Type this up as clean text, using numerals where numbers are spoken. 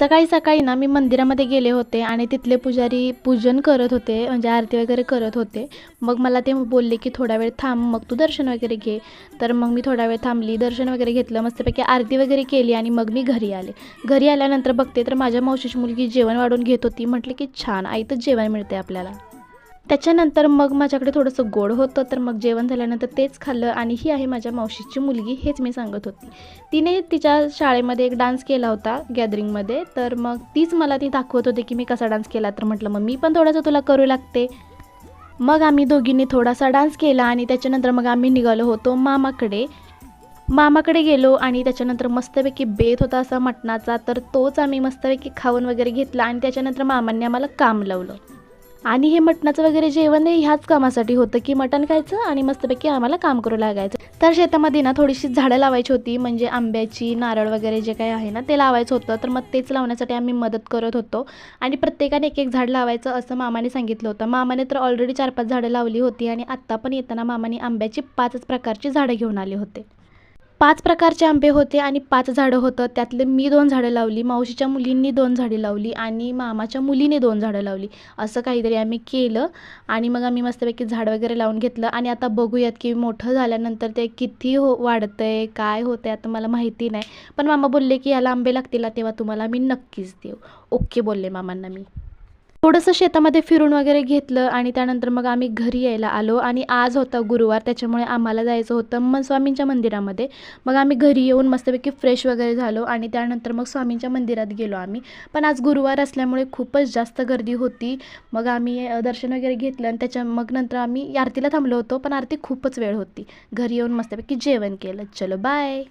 सकाळी सकाळी ना मी मंदिरामध्ये गेले होते आणि तिथले पुजारी पूजन करत होते, म्हणजे आरती वगैरे करत होते. मग मला ते बोलले की थोडा वेळ थांब, मग तू दर्शन वगैरे घे. तर मग मी थोडा वेळ थांबली, दर्शन वगैरे घेतलं, मस्तपैकी आरती वगैरे केली आणि मग मी घरी आले. घरी आल्यानंतर बघते तर माझ्या मावशीची मुलगी जेवण वाढून घेत होती. म्हटलं की छान, आईतच जेवण मिळते आपल्याला. त्याच्यानंतर मग माझ्याकडे थोडंसं गोड होतं, तर मग जेवण झाल्यानंतर तेच खाल्लं. आणि ही आहे माझ्या मावशीची मुलगी, हेच मी सांगत होती. तिने तिच्या शाळेमध्ये एक डान्स केला होता गॅदरिंगमध्ये, तर मग तीच मला ती दाखवत होती की मी कसा डान्स केला. तर म्हटलं मग मी पण थोडंसं तुला करू लागते. मग आम्ही दोघींनी थोडासा डान्स केला आणि त्याच्यानंतर मग आम्ही निघालो होतो मामाकडे. मामाकडे गेलो आणि त्याच्यानंतर मस्तपैकी बेत होता असा मटणाचा, तर तोच आम्ही मस्तपैकी खाऊन वगैरे घेतला. आणि त्याच्यानंतर मामांनी आम्हाला काम लावलं. आणि हे मटणाचं वगैरे जेवण हे ह्याच कामासाठी होतं की मटण खायचं आणि मस्तपैकी आम्हाला काम करू लागायचं. तर शेतामध्ये ना थोडीशी झाडं लावायची होती, म्हणजे आंब्याची, नारळ वगैरे जे काही आहे ना ते लावायचं होतं. तर मग तेच लावण्यासाठी आम्ही मदत करत होतो. आणि प्रत्येकाने एक एक झाड लावायचं असं मामाने सांगितलं होतं. मामाने तर ऑलरेडी 4-5 झाडं लावली होती आणि आत्ता पण येताना मामाने आंब्याची 5च प्रकारची झाडं घेऊन आले होते. 5 प्रकारचे आंबे होते आणि 5 झाडं होतं. त्यातले मी 2 झाडं लावली, मावशीच्या मुलींनी 2 झाडे लावली आणि मामाच्या मुलीने 2 झाडं लावली. असं काहीतरी आम्ही केलं आणि मग आम्ही मस्तपैकी झाड वगैरे लावून घेतलं. आणि आता बघूयात की मोठं झाल्यानंतर ते किती वाढतंय, काय होतंय आता मला माहिती नाही. पण मामा बोलले की याला आंबे लागतील ना, तेव्हा तुम्हाला मी नक्कीच देऊ. ओके बोलले मामांना मी. थोडंसं शेतामध्ये फिरून वगैरे घेतलं आणि त्यानंतर मग आम्ही घरी यायला आलो. आणि आज होता गुरुवार, त्याच्यामुळे आम्हाला जायचं होतं मग स्वामींच्या मंदिरामध्ये. मग आम्ही घरी येऊन मस्तपैकी फ्रेश वगैरे झालो आणि त्यानंतर मग स्वामींच्या मंदिरात गेलो आम्ही. पण आज गुरुवार असल्यामुळे खूपच जास्त गर्दी होती. मग आम्ही दर्शन वगैरे घेतलं आणि मग नंतर आम्ही आरतीला थांबलो होतो, पण आरती खूपच वेळ होती. घरी येऊन मस्तपैकी जेवण केलं. चलो बाय.